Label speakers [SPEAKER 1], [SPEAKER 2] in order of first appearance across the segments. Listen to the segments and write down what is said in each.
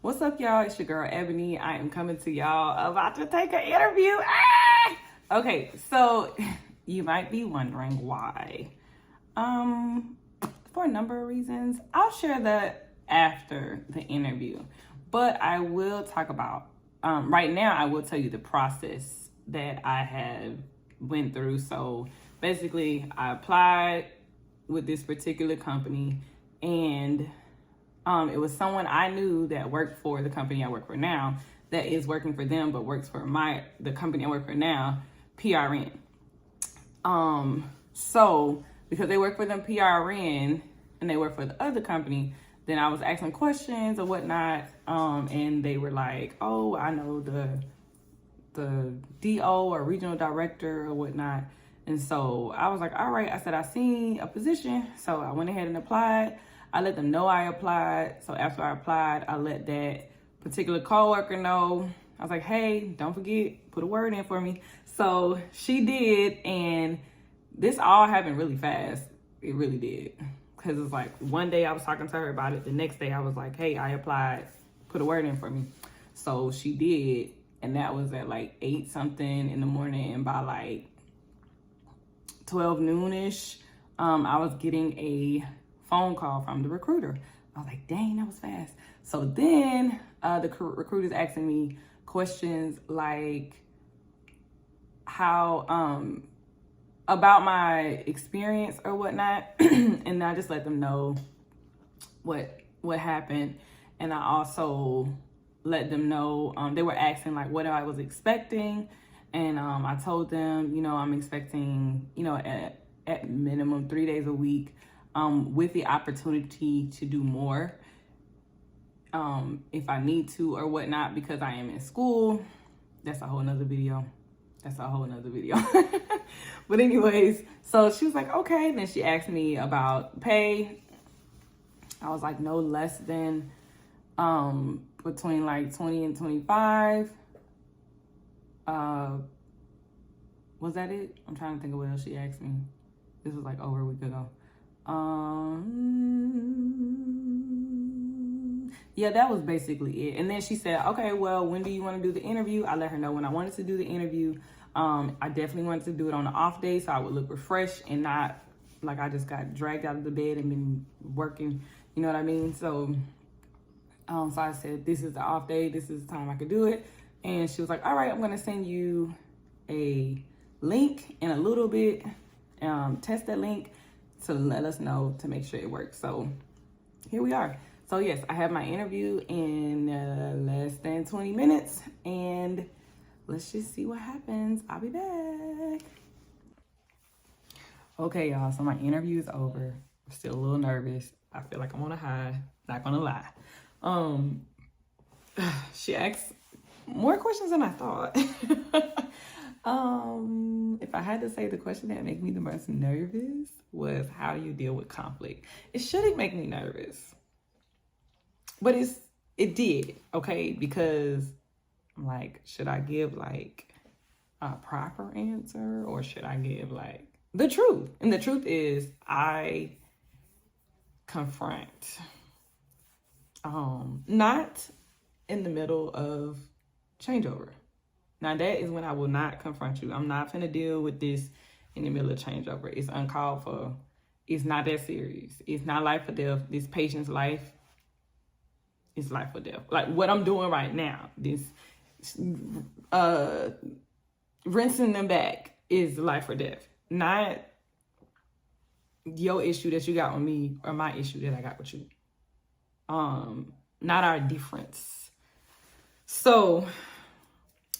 [SPEAKER 1] What's up, y'all? It's your girl Ebony. I am coming to y'all about to take an interview. Okay, so you might be wondering why. For a number of reasons. I'll share that after the interview, but I will talk about right now. I will tell you the process that I have went through. So basically, I applied with this particular company, and it was someone I knew that worked for the company I work for now, that is working for them, but works for the company I work for now, PRN. So because they work for them PRN and they work for the other company, then I was asking questions or whatnot, and they were like, "Oh, I know the DO or regional director or whatnot." And so I was like, "All right." I said, "I seen a position," so I went ahead and applied. I let them know I applied. So after I applied, I let that particular coworker know. I was like, "Hey, don't forget, put a word in for me." So she did, and this all happened really fast. It really did. Because it's like one day I was talking to her about it. The next day I was like, "Hey, I applied. Put a word in for me." So she did. And that was at like 8 something in the morning. And by like 12 noonish, I was getting a phone call from the recruiter. I was like, dang, that was fast. So then the recruiter's asking me questions like how, about my experience or whatnot. And I just let them know what happened. And I also let them know, they were asking like what I was expecting. And I told them, I'm expecting, at minimum 3 days a week, with the opportunity to do more if I need to or whatnot, because I am in school. That's a whole nother video. But anyways, so she was like, okay. Then she asked me about pay. I was like, no less than between like 20 and 25. Was that it? I'm trying to think of what else she asked me. This was like over a week ago. Yeah, that was basically it. And then she said, okay, well, when do you want to do the interview? I let her know when I wanted to do the interview. I definitely wanted to do it on an off day so I would look refreshed and not like I just got dragged out of the bed and been working. You know what I mean? So I said, this is the off day. This is the time I could do it. And she was like, all right, I'm going to send you a link in a little bit. Test that link to let us know to make sure it works. So here we are. So yes, I have my interview in less than 20 minutes, and let's just see what happens. I'll be back. Okay, y'all, so my interview is over. I'm still a little nervous. I feel like I'm on a high, not gonna lie. She asked more questions than I thought. If I had to say the question that made me the most nervous was how do you deal with conflict? It shouldn't make me nervous, but it did, okay? Because I'm like, should I give like a proper answer or should I give like the truth? And the truth is I confront, not in the middle of changeover. Now that is when I will not confront you. I'm not finna deal with this in the middle of changeover. It's uncalled for. It's not that serious. It's not life or death. This patient's life is life or death. Like what I'm doing right now, this rinsing them back is life or death. Not your issue that you got with me or my issue that I got with you. Not our difference. So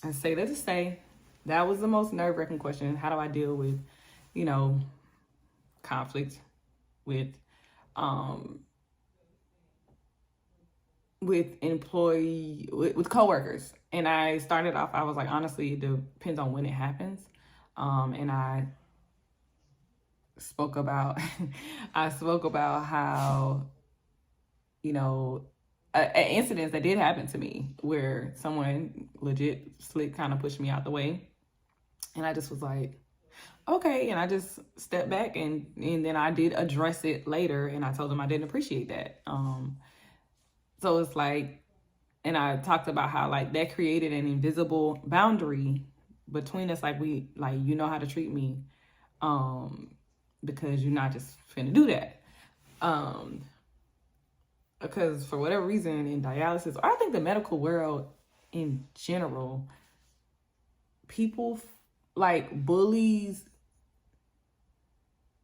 [SPEAKER 1] I say that to say that was the most nerve-wracking question. How do I deal with, conflict with coworkers? And I started off, I was like, honestly, it depends on when it happens. And I spoke about how, incidents that did happen to me where someone legit slick kind of pushed me out the way. And I just was like, okay. And I just stepped back and then I did address it later. And I told them I didn't appreciate that. So it's like, And I talked about how like that created an invisible boundary between us. Like you know how to treat me, because you're not just finna do that. Because for whatever reason in dialysis, or I think the medical world in general, people like bullies,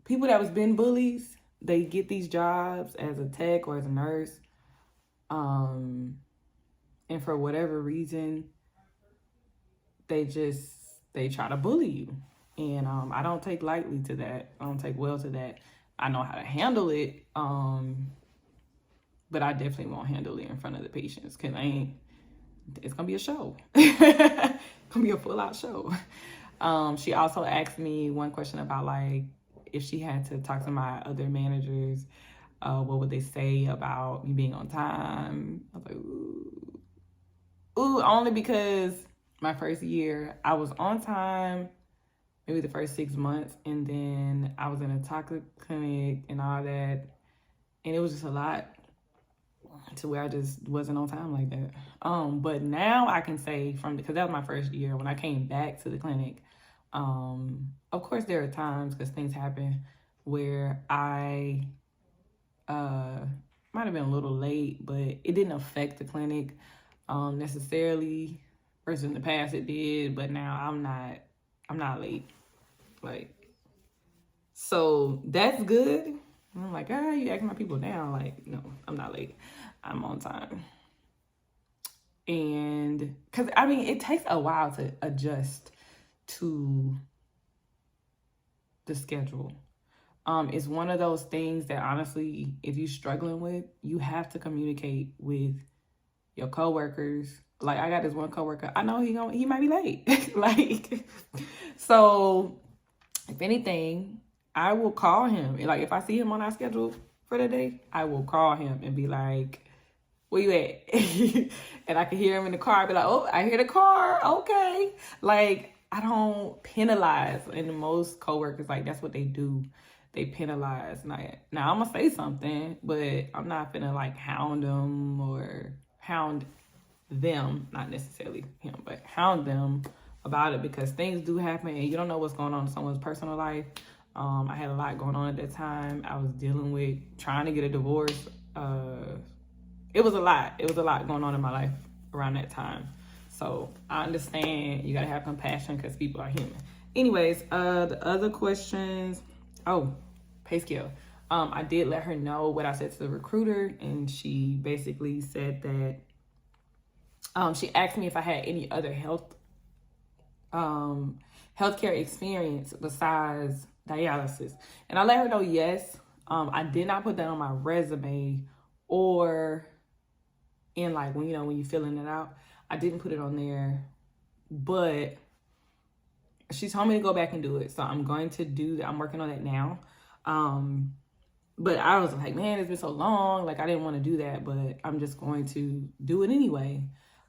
[SPEAKER 1] people that was been bullies, they get these jobs as a tech or as a nurse. And for whatever reason, they try to bully you. And I don't take lightly to that. I don't take well to that. I know how to handle it. But I definitely won't handle it in front of the patients, because it's gonna be a show. It's gonna be a full out show. She also asked me one question about like, if she had to talk to my other managers, what would they say about me being on time? I was like, ooh, only because my first year, I was on time, maybe the first 6 months, and then I was in a toxic clinic and all that, and it was just a lot to where I just wasn't on time like that. But now I can say because that was my first year, when I came back to the clinic, of course there are times, because things happen, where I might have been a little late, but it didn't affect the clinic necessarily. Versus in the past it did, but now I'm not late. Like, so that's good. I'm like, you acting my people down. Like, no, I'm not late. I'm on time. And because I mean, it takes a while to adjust to the schedule. It's one of those things that honestly, if you're struggling with, you have to communicate with your coworkers. Like, I got this one coworker, I know he might be late. Like, so if anything, I will call him. Like, if I see him on our schedule for the day, I will call him and be like, where you at? And I can hear him in the car. I'll be like, oh, I hear the car. Okay. Like, I don't penalize. And most coworkers, like, that's what they do. They penalize. Now I'm going to say something, but I'm not finna, like, hound them or hound them. Not necessarily him, but hound them about it, because things do happen and you don't know what's going on in someone's personal life. I had a lot going on at that time. I was dealing with trying to get a divorce. It was a lot. It was a lot going on in my life around that time. So I understand you gotta have compassion, because people are human. Anyways, the other questions. Oh, pay scale. I did let her know what I said to the recruiter, and she basically said that she asked me if I had any other healthcare experience besides dialysis. And I let her know yes. I did not put that on my resume or in like when you're filling it out. I didn't put it on there, but she told me to go back and do it. So I'm going to do that. I'm working on that now. But I was like, man, it's been so long. Like, I didn't want to do that, but I'm just going to do it anyway.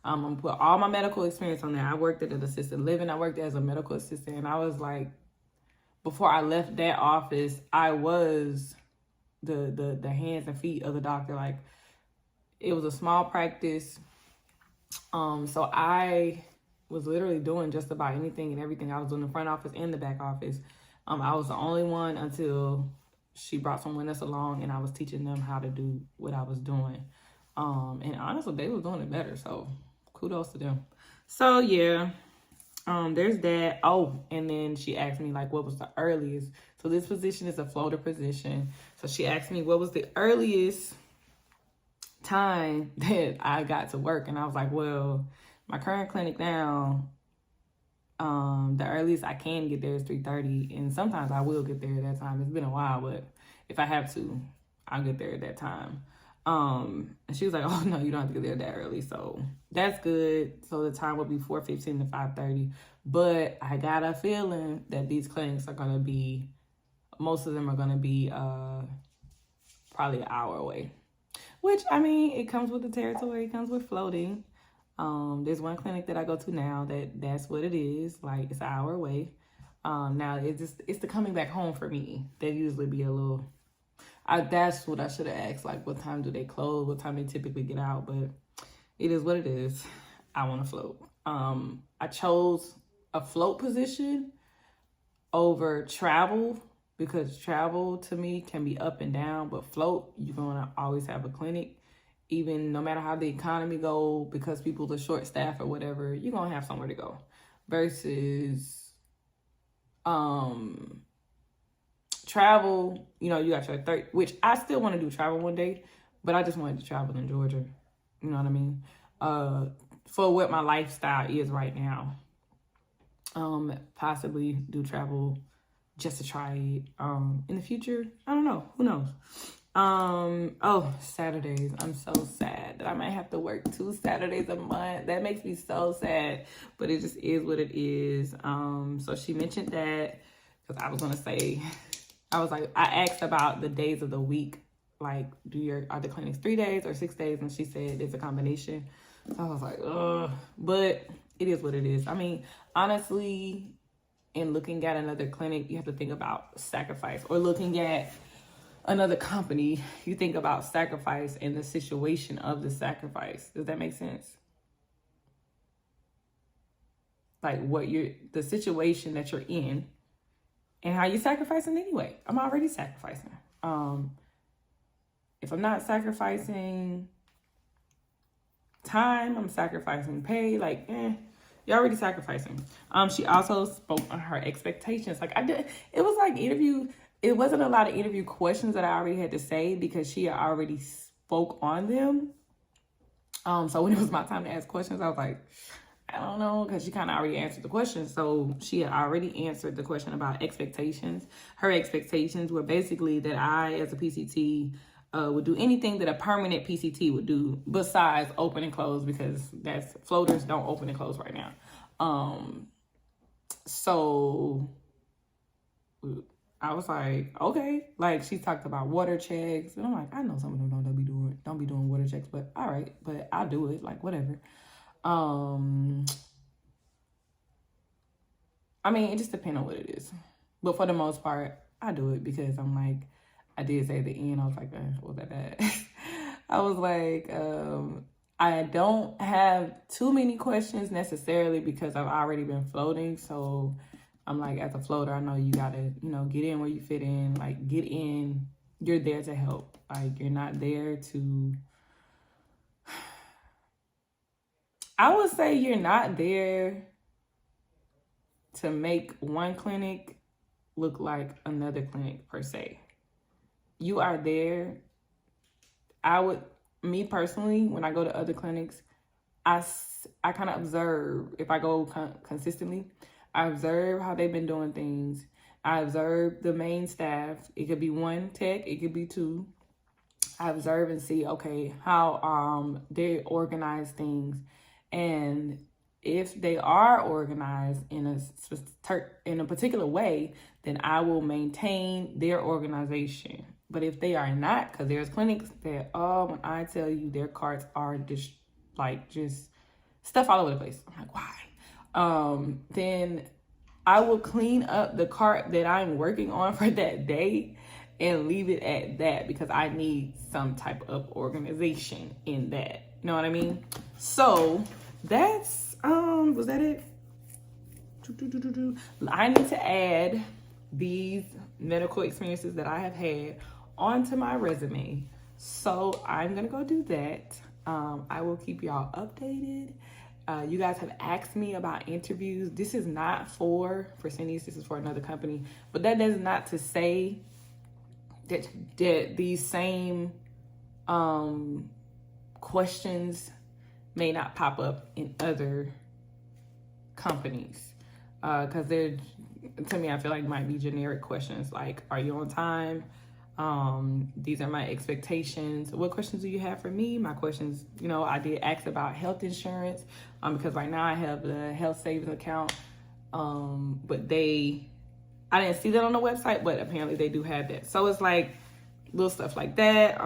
[SPEAKER 1] I'm going to put all my medical experience on there. I worked at an assisted living. I worked as a medical assistant. And I was like, before I left that office, I was the hands and feet of the doctor. Like, it was a small practice. So I was literally doing just about anything and everything. I was doing the front office and the back office. I was the only one until she brought someone else along, and I was teaching them how to do what I was doing. And honestly, they were doing it better. So kudos to them. So yeah, there's that. Oh, and then she asked me like, what was the earliest? So this position is a floater position. So she asked me what was the earliest time that I got to work. And I was like, well, my current clinic now, the earliest I can get there is 3:30, and sometimes I will get there at that time. It's been a while, but if I have to, I'll get there at that time. And she was like, oh no, you don't have to get there that early. So that's good. So the time will be 4:15 to 5:30. But I got a feeling that these clinics are gonna be, most of them are gonna be probably an hour away. Which, I mean, it comes with the territory, it comes with floating. There's one clinic that I go to now that's what it is. Like, it's an hour away. Now it's the coming back home for me. They usually be a little, that's what I should have asked. Like, what time do they close? What time they typically get out? But it is what it is. I want to float. I chose a float position over travel because travel to me can be up and down, but float, you're gonna always have a clinic. Even no matter how the economy go, because people are short staffed or whatever, you're gonna have somewhere to go. Versus travel, you know, you got your third, which I still want to do travel one day, but I just wanted to travel in Georgia. You know what I mean? For what my lifestyle is right now. Possibly do travel just to try it. In the future, I don't know. Who knows? Oh, Saturdays. I'm so sad that I might have to work 2 Saturdays a month. That makes me so sad, but it just is what it is. So she mentioned that because I was gonna say, I was like, I asked about the days of the week, like, are the clinics 3 days or 6 days? And she said it's a combination. So I was like, ugh, but it is what it is. I mean, honestly, in looking at another clinic, you have to think about sacrifice, or looking at another company, you think about sacrifice and the situation of the sacrifice. Does that make sense? Like the situation that you're in and how you're sacrificing anyway. I'm already sacrificing. If I'm not sacrificing time, I'm sacrificing pay, like, you're already sacrificing. She also spoke on her expectations. Like it was like it wasn't a lot of interview questions that I already had to say because she had already spoke on them. So when it was my time to ask questions, I was like, I don't know, because she kind of already answered the question. So she had already answered the question about expectations. Her expectations were basically that I, as a PCT, would do anything that a permanent PCT would do besides open and close, because floaters don't open and close right now. So I was like, okay. Like, she talked about water checks, and I'm like, I know some of them don't be doing water checks, but all right, but I'll do it, like, whatever. I mean, it just depends on what it is, but for the most part, I do it because I'm like, I did say at the end, I was like, was that bad? I was like, I don't have too many questions necessarily because I've already been floating. So I'm like, as a floater, I know you gotta, get in where you fit in. Like, get in. You're there to help. Like, you're not there to... I would say you're not there to make one clinic look like another clinic per se. You are there. Me personally, when I go to other clinics, I kind of observe. If I go consistently, I observe how they've been doing things. I observe the main staff. It could be 1 tech, it could be 2. I observe and see, okay, how they organize things. And if they are organized in a particular way, then I will maintain their organization. But if they are not, because there's clinics that, when I tell you their carts are just stuff all over the place. I'm like, why? Then I will clean up the cart that I'm working on for that day and leave it at that, because I need some type of organization in that. You know what I mean? So that's, was that it? I need to add these medical experiences that I have had onto my resume. So I'm going to go do that. I will keep y'all updated. You guys have asked me about interviews. This is not for Fresenius. This is for another company. But that is not to say that these same questions may not pop up in other companies. Because they're, to me, I feel like might be generic questions like, are you on time? These are my expectations. What questions do you have for me? My questions, I did ask about health insurance, because right now I have the health savings account, but I didn't see that on the website, but apparently they do have that. So it's like little stuff like that.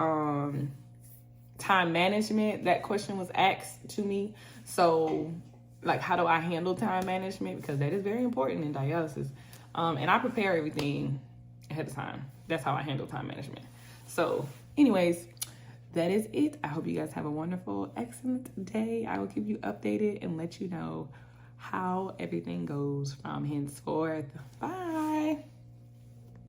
[SPEAKER 1] Time management, that question was asked to me. So like, how do I handle time management? Because that is very important in dialysis. And I prepare everything ahead of time. That's how I handle time management. So anyways, that is it. I hope you guys have a wonderful, excellent day. I will keep you updated and let you know how everything goes from henceforth. Bye.